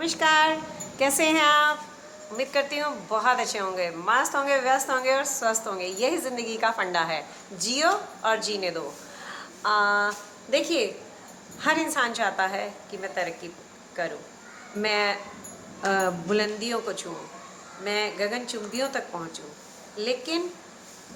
नमस्कार। कैसे हैं आप? उम्मीद करती हूँ बहुत अच्छे होंगे, मस्त होंगे, व्यस्त होंगे और स्वस्थ होंगे। यही ज़िंदगी का फंडा है, जियो और जीने दो। देखिए, हर इंसान चाहता है कि मैं तरक्की करूँ, मैं बुलंदियों को छूऊँ, मैं गगनचुंबियों तक पहुँचूँ। लेकिन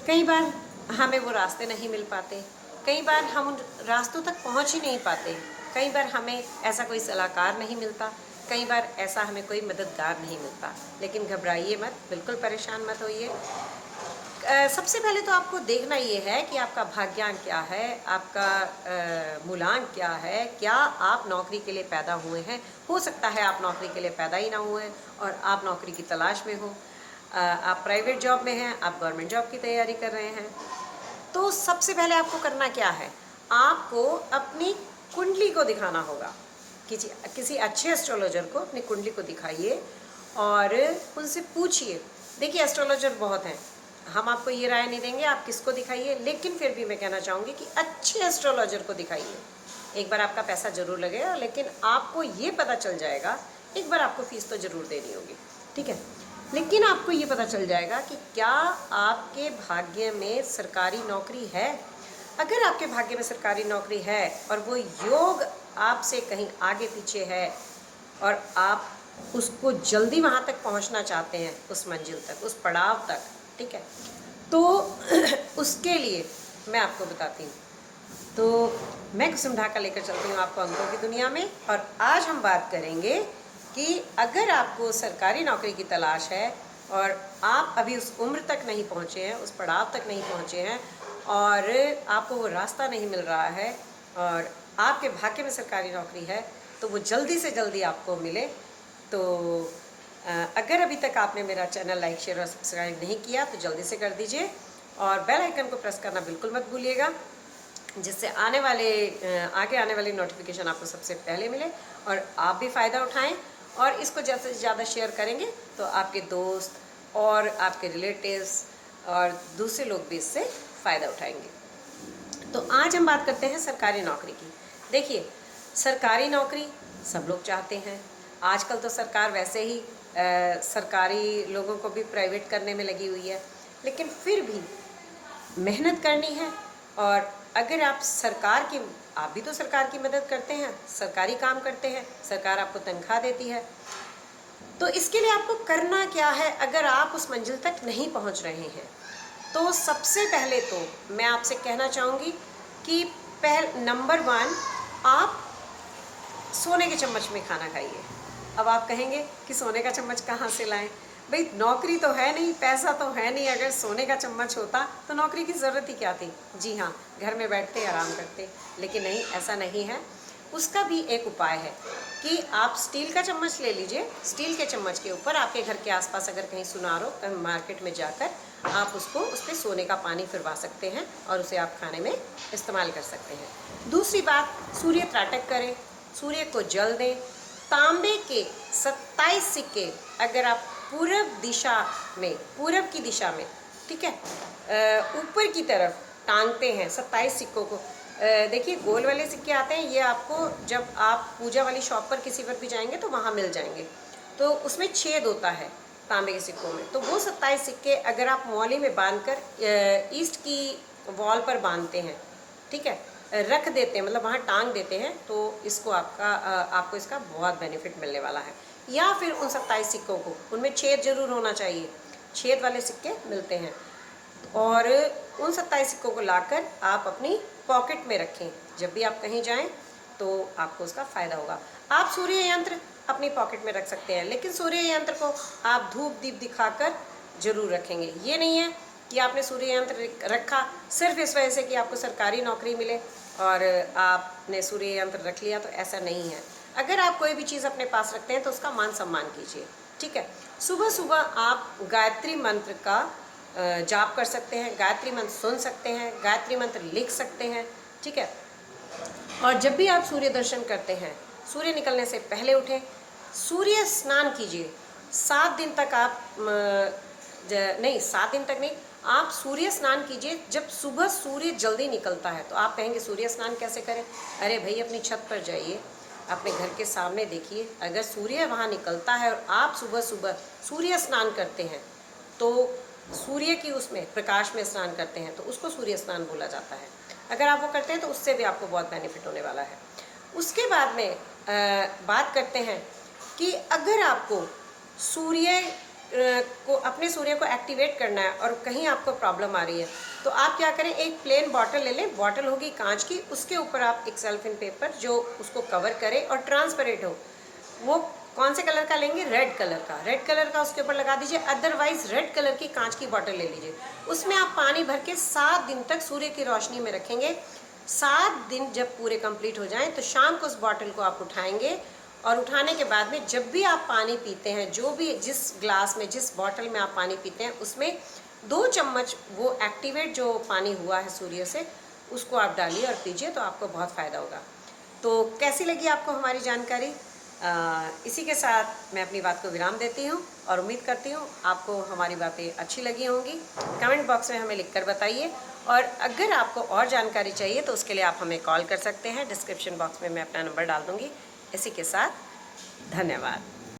कई बार हमें वो रास्ते नहीं मिल पाते, कई बार हम उन रास्तों तक पहुँच ही नहीं पाते, कई बार हमें ऐसा कोई सलाहकार नहीं मिलता, कई बार ऐसा हमें कोई मददगार नहीं मिलता। लेकिन घबराइए मत, बिल्कुल परेशान मत होइए। सबसे पहले तो आपको देखना ये है कि आपका भाग्यांक क्या है, आपका मूलांक क्या है, क्या आप नौकरी के लिए पैदा हुए हैं। हो सकता है आप नौकरी के लिए पैदा ही ना हुए हैं और आप नौकरी की तलाश में हो। आप प्राइवेट जॉब में हैं, आप गवर्नमेंट जॉब की तैयारी कर रहे हैं। तो सबसे पहले आपको करना क्या है, आपको अपनी कुंडली को दिखाना होगा। किसी किसी अच्छे एस्ट्रोलॉजर को अपनी कुंडली को दिखाइए और उनसे पूछिए। देखिए, एस्ट्रोलॉजर बहुत हैं, हम आपको ये राय नहीं देंगे आप किसको दिखाइए, लेकिन फिर भी मैं कहना चाहूँगी कि अच्छे एस्ट्रोलॉजर को दिखाइए। एक बार आपका पैसा ज़रूर लगेगा, लेकिन आपको ये पता चल जाएगा, एक बार आपको फीस तो ज़रूर देनी होगी, ठीक है, लेकिन आपको ये पता चल जाएगा कि क्या आपके भाग्य में सरकारी नौकरी है। अगर आपके भाग्य में सरकारी नौकरी है और वो योग आपसे कहीं आगे पीछे है और आप उसको जल्दी वहाँ तक पहुँचना चाहते हैं, उस मंजिल तक, उस पड़ाव तक, ठीक है, तो उसके लिए मैं आपको बताती हूँ। तो मैं कुसुम ढाका लेकर चलती हूँ आपको अंकों की दुनिया में, और आज हम बात करेंगे कि अगर आपको सरकारी नौकरी की तलाश है और आप अभी उस उम्र तक नहीं पहुँचे हैं, उस पड़ाव तक नहीं पहुँचे हैं और आपको वो रास्ता नहीं मिल रहा है और आपके भाग्य में सरकारी नौकरी है, तो वो जल्दी से जल्दी आपको मिले। तो अगर अभी तक आपने मेरा चैनल लाइक, शेयर और सब्सक्राइब नहीं किया तो जल्दी से कर दीजिए और बेल आइकन को प्रेस करना बिल्कुल मत भूलिएगा, जिससे आगे आने वाली नोटिफिकेशन आपको सबसे पहले मिले और आप भी फ़ायदा उठाएं। और इसको ज़्यादा से ज़्यादा शेयर करेंगे तो आपके दोस्त और आपके रिलेटिव्स और दूसरे लोग भी इससे फ़ायदा उठाएंगे। तो आज हम बात करते हैं सरकारी नौकरी की। देखिए, सरकारी नौकरी सब लोग चाहते हैं। आजकल तो सरकार वैसे ही सरकारी लोगों को भी प्राइवेट करने में लगी हुई है, लेकिन फिर भी मेहनत करनी है। और अगर आप भी तो सरकार की मदद करते हैं, सरकारी काम करते हैं, सरकार आपको तनख्वाह देती है, तो इसके लिए आपको करना क्या है। अगर आप उस मंजिल तक नहीं पहुंच रहे हैं तो सबसे पहले तो मैं आपसे कहना चाहूँगी कि नंबर 1, आप सोने के चम्मच में खाना खाइए। अब आप कहेंगे कि सोने का चम्मच कहाँ से लाएं? भाई, नौकरी तो है नहीं, पैसा तो है नहीं, अगर सोने का चम्मच होता तो नौकरी की ज़रूरत ही क्या थी। जी हाँ, घर में बैठते आराम करते, लेकिन नहीं, ऐसा नहीं है। उसका भी एक उपाय है कि आप स्टील का चम्मच ले लीजिए। स्टील के चम्मच के ऊपर आपके घर के आसपास अगर कहीं सुनार हो, कहीं मार्केट में जाकर आप उस पर सोने का पानी फिरवा सकते हैं और उसे आप खाने में इस्तेमाल कर सकते हैं। दूसरी बात, सूर्य त्राटक करें, सूर्य को जल दें। तांबे के 27 सिक्के अगर आप पूरब की दिशा में, ठीक है, ऊपर की तरफ टांगते हैं 27 सिक्कों को। देखिए, गोल वाले सिक्के आते हैं, ये आपको जब आप पूजा वाली शॉप पर किसी पर भी जाएंगे तो वहाँ मिल जाएंगे, तो उसमें छेद होता है तांबे के सिक्कों में। तो वो 27 सिक्के अगर आप मौली में बांधकर ईस्ट की वॉल पर बांधते हैं, ठीक है, रख देते हैं, मतलब वहाँ टांग देते हैं, तो इसको आपको इसका बहुत बेनिफिट मिलने वाला है। या फिर उन 27 सिक्कों को, उनमें छेद जरूर होना चाहिए, छेद वाले सिक्के मिलते हैं, और उन 27 सिक्कों को लाकर आप अपनी पॉकेट में रखें। जब भी आप कहीं जाएं तो आपको उसका फ़ायदा होगा। आप सूर्य यंत्र अपनी पॉकेट में रख सकते हैं, लेकिन सूर्य यंत्र को आप धूप दीप दिखाकर जरूर रखेंगे। ये नहीं है कि आपने सूर्य यंत्र रखा सिर्फ इस वजह से कि आपको सरकारी नौकरी मिले और आपने सूर्य यंत्र रख लिया, तो ऐसा नहीं है। अगर आप कोई भी चीज़ अपने पास रखते हैं तो उसका मान सम्मान कीजिए, ठीक है। सुबह सुबह आप गायत्री मंत्र का जाप कर सकते हैं, गायत्री मंत्र सुन सकते हैं, गायत्री मंत्र लिख सकते हैं, ठीक है। और जब भी आप सूर्य दर्शन करते हैं, सूर्य निकलने से पहले उठें, सूर्य स्नान कीजिए। 7 दिन तक आप 7 दिन तक नहीं, आप सूर्य स्नान कीजिए जब सुबह सूर्य जल्दी निकलता है। तो आप कहेंगे सूर्य स्नान कैसे करें? अरे भाई, अपनी छत पर जाइए, अपने घर के सामने देखिए, अगर सूर्य वहाँ निकलता है और आप सुबह सुबह सूर्य स्नान करते हैं तो सूर्य की उसमें प्रकाश में स्नान करते हैं तो उसको सूर्य स्नान बोला जाता है। अगर आप वो करते हैं तो उससे भी आपको बहुत बेनिफिट होने वाला है। उसके बाद में बात करते हैं कि अगर आपको सूर्य अपने सूर्य को एक्टिवेट करना है और कहीं आपको प्रॉब्लम आ रही है तो आप क्या करें, एक प्लेन बॉटल ले लें, बॉटल होगी कांच की, उसके ऊपर आप एक सेल्फिन पेपर जो उसको कवर करे और ट्रांसपेरेंट हो, वो कौन से कलर का लेंगे, रेड कलर का, रेड कलर का उसके ऊपर लगा दीजिए। अदरवाइज रेड कलर की कांच की बॉटल ले लीजिए, उसमें आप पानी भर के 7 दिन तक सूर्य की रोशनी में रखेंगे। 7 दिन जब पूरे कंप्लीट हो जाएं तो शाम को उस बॉटल को आप उठाएंगे और उठाने के बाद में जब भी आप पानी पीते हैं, जो भी जिस ग्लास में जिस बॉटल में आप पानी पीते हैं उसमें 2 चम्मच वो एक्टिवेट जो पानी हुआ है सूर्य से उसको आप डालिए और पीजिए, तो आपको बहुत फ़ायदा होगा। तो कैसी लगी आपको हमारी जानकारी? इसी के साथ मैं अपनी बात को विराम देती हूँ और उम्मीद करती हूँ आपको हमारी बातें अच्छी लगी होंगी। कमेंट बॉक्स में हमें लिखकर बताइए, और अगर आपको और जानकारी चाहिए तो उसके लिए आप हमें कॉल कर सकते हैं। डिस्क्रिप्शन बॉक्स में मैं अपना नंबर डाल दूँगी। इसी के साथ धन्यवाद।